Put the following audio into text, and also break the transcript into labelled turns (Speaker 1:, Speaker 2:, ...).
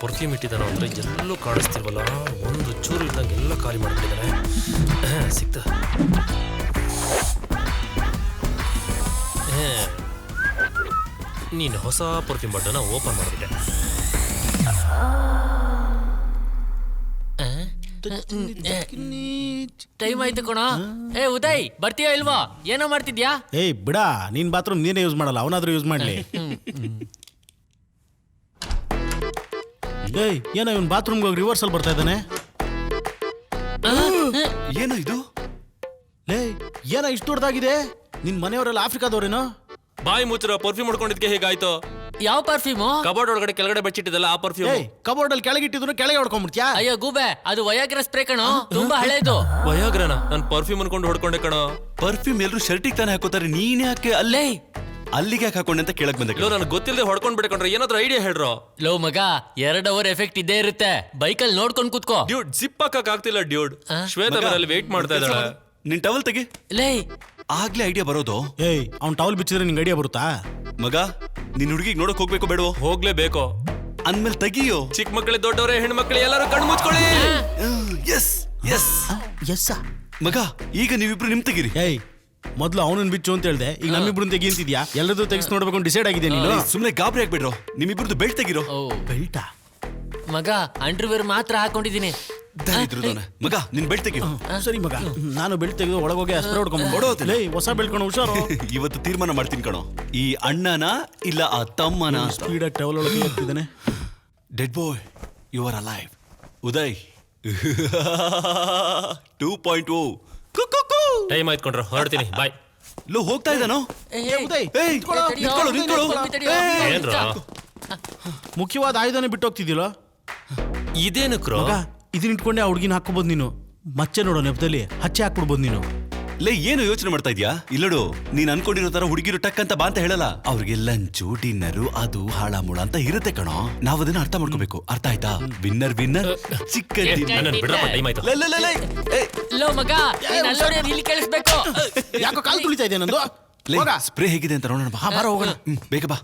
Speaker 1: Perfume ಇಟ್ಟಿದ್ದಾನೋ ಅಂದರೆ ಎಲ್ಲೂ ಕಾಣಿಸ್ತಿಲ್ವಲ್ಲ. ಒಂದು ಚೂರು ಇದ್ದಂಗೆ ಎಲ್ಲ ಖಾಲಿ ಮಾಡ್ತಿದ್ದಾನೆ. ಸಿಕ್ತ ನೀನು ಹೊಸ ಪರ್ಫ್ಯೂಮ್ ಬಟ್ಟನ ಓಪನ್ ಮಾಡಿಬಿಟ್ಟೆ.
Speaker 2: ಟೈಮ್ ಆಯ್ತು ಕಣ. ಉದಯ್ ಬರ್ತೀಯಾ ಇಲ್ವಾ? ಏನೋ ಮಾಡ್ತಿದ್ಯಾ?
Speaker 3: ಏಯ್ ಬಿಡ, ನೀನ್ ಬಾತ್ರೂಮ್ ನೀನೇ ಯೂಸ್ ಮಾಡಲ್ಲ, ಅವನಾದ್ರೂ ಯೂಸ್ ಮಾಡ್ಲಿ. ಏಯ್ ಏನೋ ಇವನ್ ಬಾತ್ರೂಮ್ಗೆ ಹೋಗಿ ರಿವರ್ಸಲ್ ಬರ್ತಾ ಇದ್ದಾನೆ.
Speaker 4: ಏನೋ ಇದು?
Speaker 3: ಲೇ ಏನೋ ಇಷ್ಟು ದೊಡ್ಡದಾಗಿದೆ. ನಿನ್ ಮನೆಯವರೆಲ್ಲ ಆಫ್ರಿಕಾದವ್ರೇನೋ?
Speaker 1: ಬಾಯಿ ಮುಚ್ಚಿರೋ ಪರ್ಫ್ಯೂಮ್ ಹೊಡ್ಕೊಂಡಿದ್ಕೆ ಹೇಗಾಯ್ತು?
Speaker 2: ಯಾವ ಪರ್ಫ್ಯೂಮು?
Speaker 1: ಕಬೋರ್ಡ್ ಒಳಗಡೆ ಕೆಳಗಡೆ ಬಚ್ಚಿಟ್ಟಿದ್ದಲ್ಲ ಆ ಪರ್ಫ್ಯೂಮ್.
Speaker 3: ಏಯ್ ಕಬೋರ್ಡ್ ಅಲ್ಲಿ ಕೆಳಗಿಟ್ಟಿದ್ರು ಕೆಳಗೆ ಹೊಡ್ಕೊಂಡ್ಬಿಡ್ತ್ಯಾ?
Speaker 2: ಅಯ್ಯೋ ಗೂಬೆ, ಅದು ವಯಾಗ್ರ ಸ್ಪ್ರೇ ಕಣೋ, ತುಂಬಾ ಹಳೇದು.
Speaker 1: ವಯಾಗ್ರನ ನಾನು ಪರ್ಫ್ಯೂಮ್ ಅನ್ಕೊಂಡು ಹೊಡ್ಕೊಂಡೆ ಕಣೋ.
Speaker 4: ಪರ್ಫ್ಯೂಮ್ ಎಲ್ರು ಶರ್ಟಿಗೆ ತಾನೇ ಹಾಕೋತಾರೆ, ನೀನ್ ಯಾಕೆ
Speaker 2: ಅಲ್ಲೇ
Speaker 4: ಅಲ್ಲಿಗೆ ಯಾಕೆ ಹಾಕೊಂಡೆ ಅಂತ ಕೇಳಕ್ ಬಂದೆ.
Speaker 1: ನನಗೆ ಗೊತ್ತಿಲ್ಲದೆ ಹೊಡ್ಕೊಂಡ್ ಬಿಡ್ಕೊಂಡ್ರೆ ಏನಾದ್ರೂ ಐಡಿಯಾ ಹೇಳ್ರೋ.
Speaker 2: ಲೋ ಮಗ, 2 ಅವರ್ ಎಫೆಕ್ಟ್ ಇದ್ದೇ ಇರುತ್ತೆ. ಬೈಕಲ್ಲಿ ನೋಡ್ಕೊಂಡ್ ಕೂತ್ಕೋ.
Speaker 1: ಡ್ಯೂಡ್ ಜಿಪ್ ಹಾಕಕ್ ಆಗ್ತಿಲ್ಲ ಡ್ಯೂಡ್. ಶ್ವೇತಾ ಅಲ್ಲಿ ವೇಟ್ ಮಾಡ್ತಾ ಇದ್ದಾಳೆ.
Speaker 4: ನಿನ್ ಟವಲ್ ತೆಗಿ.
Speaker 2: ಲೇ
Speaker 4: ಆಗ್ಲೇ ಐಡಿಯಾ ಬರೋದು.
Speaker 3: ಏಯ್ ಅವ್ನ್ ಟವಲ್ ಬಿಚ್ಚಿದ್ರೆ ನಿಂಗೆ ಐಡಿಯಾ ಬರುತ್ತಾ?
Speaker 4: ಮಗ ನಿನ್ ಹುಡುಗಿಗೆ ನೋಡಕ್ ಹೋಗ್ಬೇಕು ಬೇಡವೋ?
Speaker 1: ಹೋಗ್ಲೇಬೇಕು.
Speaker 4: ಅಂದ್ಮೇಲೆ ತೆಗಿಯೋ.
Speaker 1: ಚಿಕ್ಕ ಮಕ್ಕಳೇ ದೊಡ್ಡವರೇ ಹೆಣ್ಮಕ್ಳು ಎಲ್ಲರೂ ಕಣ್ಣು ಮುಚ್ಕೊಳ್ಳಿ.
Speaker 4: ಎಸ್ ಎಸ್
Speaker 3: ಎಸ್
Speaker 4: ಮಗ, ಈಗ ನೀವಿಬ್ರು ನಿಮ್ ತೆಗಿರಿ.
Speaker 3: ಏಯ್ ಮೊದ್ಲು ಅವನನ್ನ ಬಿಚ್ಚು ಅಂತ ಹೇಳ್ದೆ, ಈಗ ನಮ್ಮಿಬ್ರು ತೆಗಿಂತಿದ್ಯಾ? ಎಲ್ಲರದ್ದು ತೆಗಿಸ್ ನೋಡ್ಬೇಕು ಡಿಸೈಡ್ ಆಗಿದೆ ನೀನು.
Speaker 4: ಸುಮ್ನೆ ಗಾಬರಿ ಆಗ್ಬಿಡ್ರೋ. ನಿಮ್ಮಿಬ್ರದ್ದು ಬೆಲ್ಟ್ ತೆಗಿರೋ.
Speaker 2: ಓ
Speaker 3: ಬೆಲ್ಟಾ?
Speaker 2: ಮಗ, ಅಂಡರ್ವೇರ್ ಮಾತ್ರ ಹಾಕೊಂಡಿದೀನಿ.
Speaker 4: ಮಗ ನಿನ್ ಬೆಲ್ಟ್ ತೆಗಿಯೋ.
Speaker 3: ಸರಿ ಮಗ, ನಾನು ಬೆಲ್ಟ್ ತೆಗೆದು ಒಳಗೋಗಿ ಅಸ್ಪ್ರೇ ಹೊಡ್ಕೊಂಡ್ಬಿಡು. ಹೊಸ ಬೆಲ್ಟ್ ಕೊಂಡು ಹುಷಾರು.
Speaker 4: ಇವತ್ತು ತೀರ್ಮಾನ ಮಾಡ್ತೀನಿ ಕಣೋ, ಈ ಅಣ್ಣನ ಇಲ್ಲ ಆ ತಮ್ಮನ.
Speaker 3: ಸ್ಪೀಡ್ ಆಗಿ ಟವಲ್ ಒಳಗೆ ಹೋಗ್ತಿದ್ದಾನೆ.
Speaker 4: Dead boy, you are alive. Uday 2.0.
Speaker 1: Time ಆಯ್ತ್ಕೊಂಡ್ರು, ಹೊರಡ್ತೀನಿ. ಬಾಯ್.
Speaker 4: ಲೋ ಹೋಗ್ತಾ ಇದ್ದಾನೋ?
Speaker 3: ಉದಯ್,
Speaker 4: ಏಯ್, ನಿಂತ್ಕೊಳ್ಳು, ನಿಂತ್ಕೊಳ್ಳು.
Speaker 1: ಏನ್ರ
Speaker 3: ಮುಖ್ಯವಾದ ಆಯುಧನೇ ಬಿಟ್ಟು ಹೋಗ್ತಿದ್ದಿಲ್ಲ
Speaker 1: ಇದೇನಕ್ರೋ?
Speaker 3: ಮಗ, ಇದನ್ನ ಇಟ್ಕೊಂಡೆ ಆ ಹುಡ್ಗಿನ ಹಾಕೋಬಹುದು ನೀನು. ಮಚ್ಚೆ ನೋಡೋ ನೆಪದಲ್ಲಿ ಹಚ್ಚೆ ಹಾಕ್ಬಿಡ್ಬೋದು ನೀನು.
Speaker 4: ಲೇ ಏನು ಯೋಚನೆ ಮಾಡ್ತಾ ಇದ್ಯಾ? ಇಲ್ಲಡು, ನೀನ್ ಅನ್ಕೊಂಡಿರೋ ತರ ಹುಡುಗಿರು ಟಕ್ ಅಂತ ಬಾ ಅಂತ ಹೇಳಲ್ಲ. ಅವ್ರಿಗೆ ಲಂಚು ಡಿನ್ನರು ಅದು ಹಾಳಾಮೂಳ ಅಂತ ಇರುತ್ತೆ ಕಣೋ. ನಾವ್ ಅದನ್ನ ಅರ್ಥ ಮಾಡ್ಕೋಬೇಕು. ಅರ್ಥ ಆಯ್ತಾ? Winner winner chicken dinner.
Speaker 1: ಬಿಡ್ರಪ್ಪ, ಟೈಮ್ ಆಯ್ತು.
Speaker 2: ಲೋ ಮಗ, ನೀನ್ ಅಲ್ಲೋಡಿ, ಇಲ್ಲಿ ಕೇಳಿಸ್ಬೇಕು.
Speaker 3: ಯಾಕೋ ಕಾಲು ತುಳಿತಾ ಇದೆ ನಂದು.
Speaker 4: ಸ್ಪ್ರೇ ಹೇಗಿದೆ ಅಂತ ನೋಡೋಣ ಬಾ.
Speaker 3: ಬಾರ ಹೋಗೋಣ.
Speaker 4: ಬೇಗ ಬಾ.